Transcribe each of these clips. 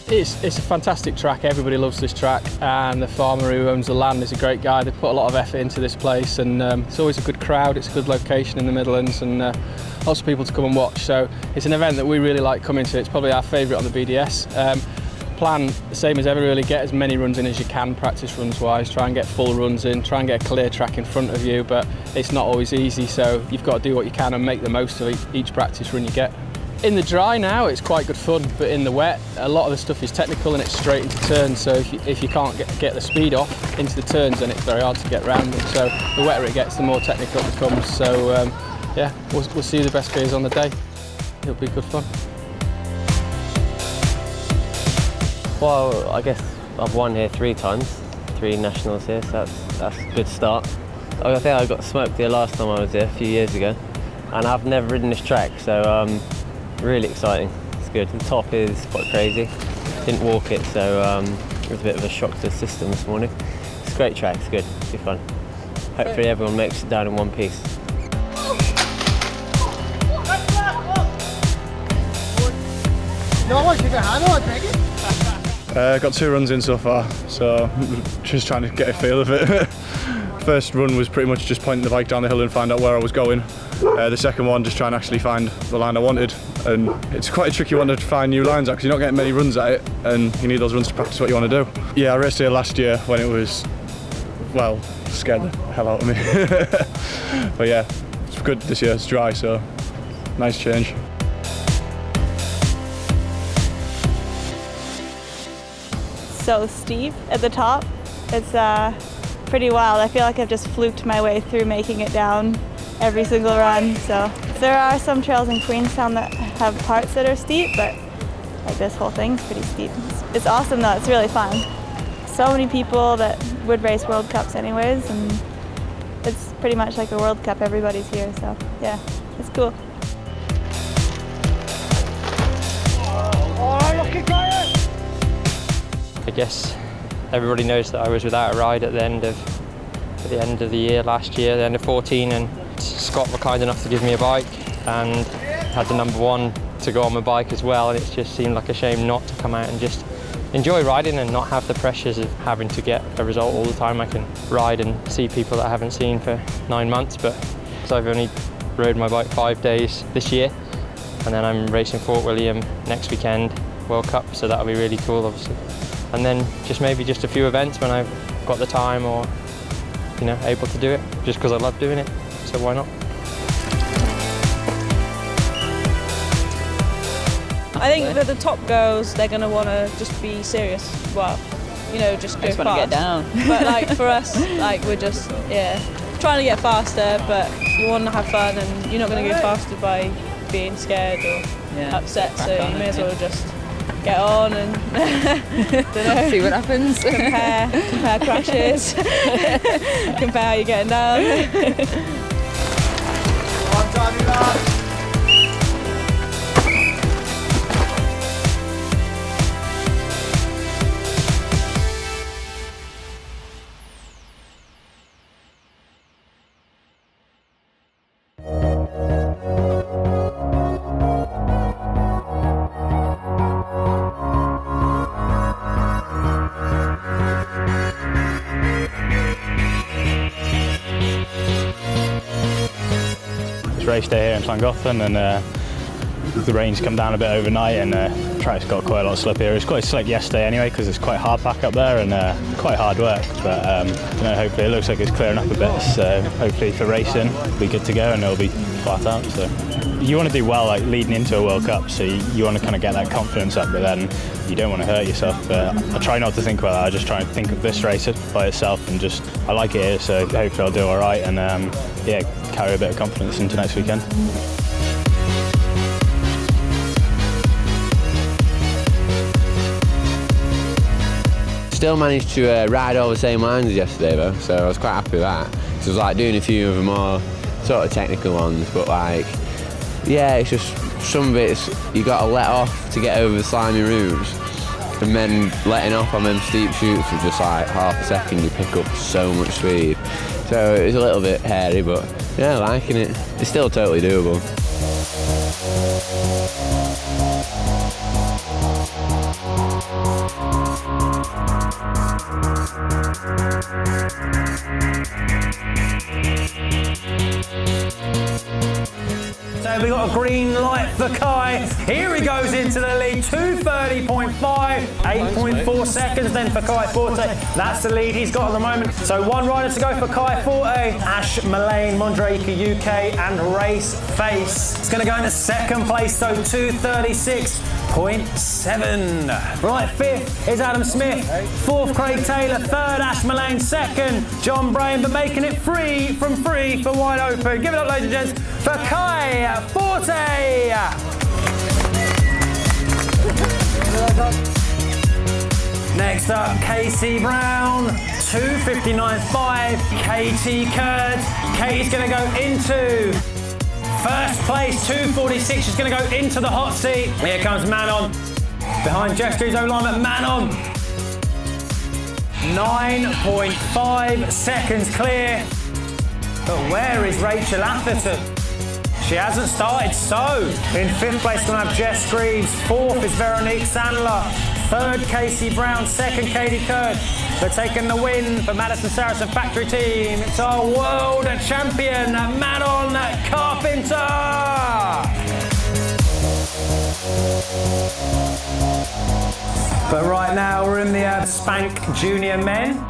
It's a fantastic track. Everybody loves this track, and the farmer who owns the land is a great guy. They put a lot of effort into this place, and it's always a good crowd. It's a good location in the Midlands, and lots of people to come and watch. So it's an event that we really like coming to. It's probably our favourite on the BDS. Plan the same as ever, really. Get as many runs in as you can, practice runs wise. Try and get full runs in. Try and get a clear track in front of you, but it's not always easy. So you've got to do what you can and make the most of each practice run you get. In the dry now, it's quite good fun, but in the wet, a lot of the stuff is technical and it's straight into turns. So if you can't get the speed off into the turns, then it's very hard to get round them. So the wetter it gets, the more technical it becomes. So yeah, we'll see the best skiers on the day. It'll be good fun. Well, I guess I've won here 3 times, 3 nationals here, so that's a good start. I think I got smoked here last time I was here a few years ago, and I've never ridden this track, so really exciting. It's good. The top is quite crazy. Didn't walk it, so it was a bit of a shock to the system this morning. It's a great track. It's good. It's good fun. Hopefully everyone makes it down in one piece. No one should have on, take it. Got 2 runs in so far, so just trying to get a feel of it. First run was pretty much just pointing the bike down the hill and find out where I was going. The second one, just trying to actually find the line I wanted. And it's quite a tricky one to find new lines at because you're not getting many runs at it, and you need those runs to practice what you want to do. Yeah, I raced here last year when it was, well, scared the hell out of me. But yeah, it's good this year, it's dry, so nice change. So steep at the top. It's pretty wild. I feel like I've just fluked my way through making it down every single run. So there are some trails in Queenstown that have parts that are steep, but like this whole thing's pretty steep. It's awesome though, it's really fun. So many people that would race World Cups anyways, and it's pretty much like a World Cup, everybody's here, so yeah, it's cool. I guess everybody knows that I was without a ride at the end of the year last year, the end of 14, and Scott were kind enough to give me a bike and had the #1 to go on my bike as well, and it just seemed like a shame not to come out and just enjoy riding and not have the pressures of having to get a result all the time. I can ride and see people that I haven't seen for 9 months, but because I've only rode my bike 5 days this year, and then I'm racing Fort William next weekend, World Cup, so that'll be really cool obviously. And then maybe just a few events when I've got the time or, able to do it, just because I love doing it, so why not? I think that the top girls, they're going to want to just be serious, well, just go fast. Want to get down. But like for us, we're just, trying to get faster, but you want to have fun and you're not going to go faster by being scared or upset, so you may as well just get on and see what happens. compare crashes, compare how you're getting down. Race day here in Llangollen, and the rain's come down a bit overnight, and track's got quite a lot of slip here. It was quite slick yesterday anyway because it's quite hard pack up there and quite hard work, but hopefully it looks like it's clearing up a bit, so hopefully for racing we'll be good to go and it'll be flat out. So you want to do well leading into a World Cup, so you want to kind of get that confidence up, but then you don't want to hurt yourself. But I try not to think about that. I just try and think of this race by itself, and I like it here, so hopefully I'll do all right and carry a bit of confidence into next weekend. Still managed to ride all the same lines as yesterday though, so I was quite happy with that. So it was like doing a few of the more sort of technical ones, but it's just some bits you got to let off to get over the slimy routes, and then letting off on them steep shoots was just like half a second, you pick up so much speed. So it was a little bit hairy, but yeah, liking it. It's still totally doable. So we got a green light for Kai. Here he goes into the lead, 2:30.5, 8.4 seconds then for Kai Forte. That's the lead he's got at the moment. So one rider to go for Kai Forte, Ash Mullane, Mondraker UK and Race Face. It's going to go into second place, so 2:36.7. Right, fifth is Adam Smith, fourth Craig Taylor, third Ash Mullane, second John Brain, but making it free from free for wide open. Give it up, ladies and gents, for Kai Forte. Next up, Casey Brown, 2:59.5, Katy Curd. Katie's going to go into first place, 2:46. She's going to go into the hot seat. Here comes Manon. Behind Jeffrey's own line at Manon. 9.5 seconds clear. But where is Rachel Atherton? She hasn't started, so in fifth place we're going to have Jess Greaves, fourth is Veronique Sandler, third Casey Brown, second Katy Curd. They're taking the win for Madison Saracen Factory Team. It's our world champion, Manon Carpenter. But right now we're in the Spank Junior Men.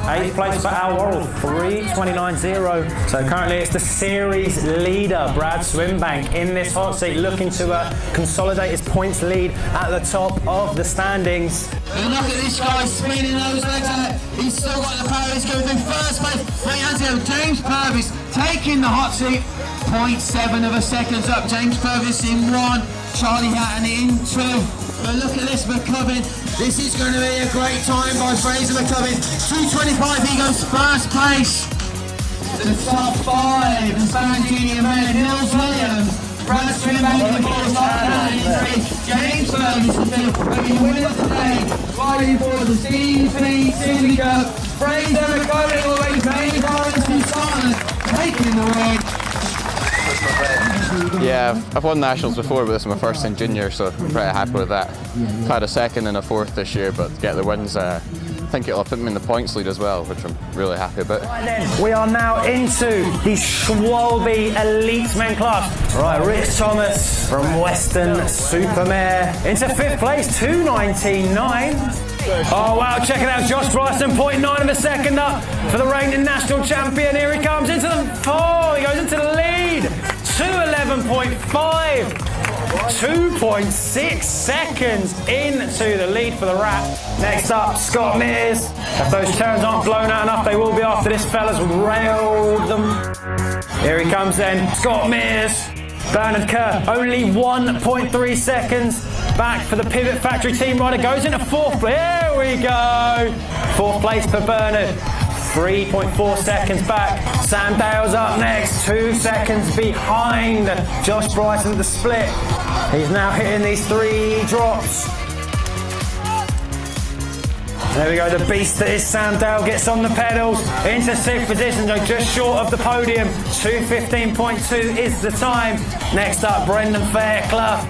8th place for Al Worrell, 3:29.0. So currently it's the series leader, Brad Swinbank, in this hot seat, looking to consolidate his points lead at the top of the standings. And look at this guy spinning those legs out. He's still got the power. He's going through first place. Wait, James Purvis taking the hot seat. 0.7 of a seconds up. James Purvis in 1. Charlie Hatton in 2. But look at this McCubbin. This is going to be a great time by Fraser McCubbin. 2:25, he goes first place. The top 5, the Spank Junior Men, Nils Williams, Brad Swinbank in the fourth, James Burns, the winner today, riding for the CP Syndicate, Fraser McCubbin all the way to Main Lawrence and Scotland, taking the win. Yeah, I've won nationals before, but this is my first in junior, so I'm pretty happy with that. I've had a second and a fourth this year, but to get the wins, I think it'll put me in the points lead as well, which I'm really happy about. Right then, we are now into the Schwalbe Elite Men class. Right, Rich Thomas from Western Supermare into 5th place, 2:19.9. Oh wow, check it out, Josh Bryson, 0.9 of a second up for the reigning national champion. Here he comes into the, he goes into the lead, 2:11.5, 2.6 seconds into the lead for the Rat. Next up, Scott Mears. If those turns aren't blown out enough, they will be after this fella's railed them. Here he comes then, Scott Mears. Bernard Kerr, only 1.3 seconds back for the Pivot Factory team rider, goes into 4th place. Here we go. 4th place for Bernard. 3.4 seconds back. Sam Dale's up next, 2 seconds behind Josh Bryson at the split. He's now hitting these 3 drops. There we go, the beast that is Sam Dale gets on the pedals into 6th position, so just short of the podium. 2:15.2 is the time. Next up, Brendan Fairclough.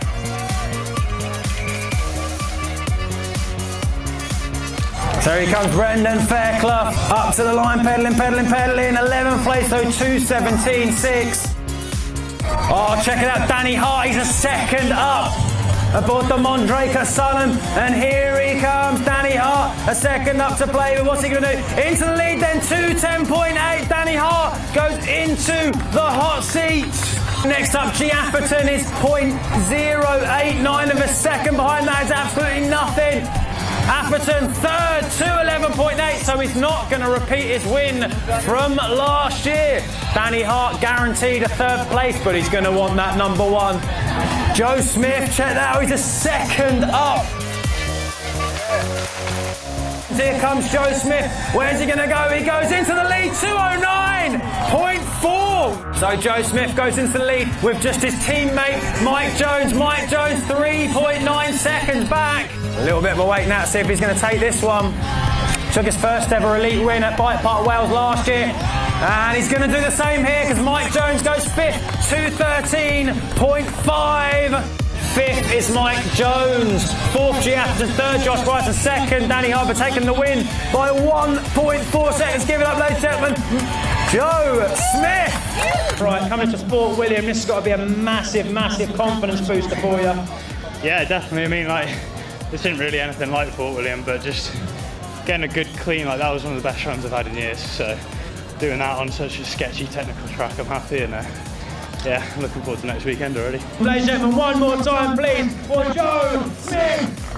So here comes Brendan Fairclough, up to the line, pedaling, 11th place, so 2:17.6. Oh, check it out, Danny Hart, he's a second up aboard the Mondraker Sullen, and here he comes, Danny Hart, a second up to play, but what's he going to do? Into the lead then, 2:10.8, Danny Hart goes into the hot seat. Next up, G. Atherton is 0.089 of a second behind that, is absolutely nothing. Atherton third, 2:11.8, so he's not going to repeat his win from last year. Danny Hart guaranteed a 3rd place, but he's going to want that number 1. Joe Smith, check that out, he's a second up. Here comes Joe Smith. Where's he going to go? He goes into the lead, 2:09.4. So Joe Smith goes into the lead with just his teammate, Mike Jones. Mike Jones, 3.9 seconds back. A little bit of a wait now to see if he's going to take this one. Took his first ever elite win at Bike Park Wales last year. And he's going to do the same here because Mike Jones goes 5th, 2:13.5. Fifth is Mike Jones. Fourth, G. Athertons. Third, Josh Bryson. Second, Danny Hart taking the win by 1.4 seconds. Give it up, ladies and gentlemen. Joe Smith. Right, coming to Fort William, this has got to be a massive, massive confidence booster for you. Yeah, definitely. I mean, like, this isn't really anything like Fort William, but just getting a good clean, like that was one of the best runs I've had in years. So doing that on such a sketchy technical track, I'm happy, and yeah, looking forward to next weekend already. Ladies and gentlemen, one more time, please, for Joe Smith.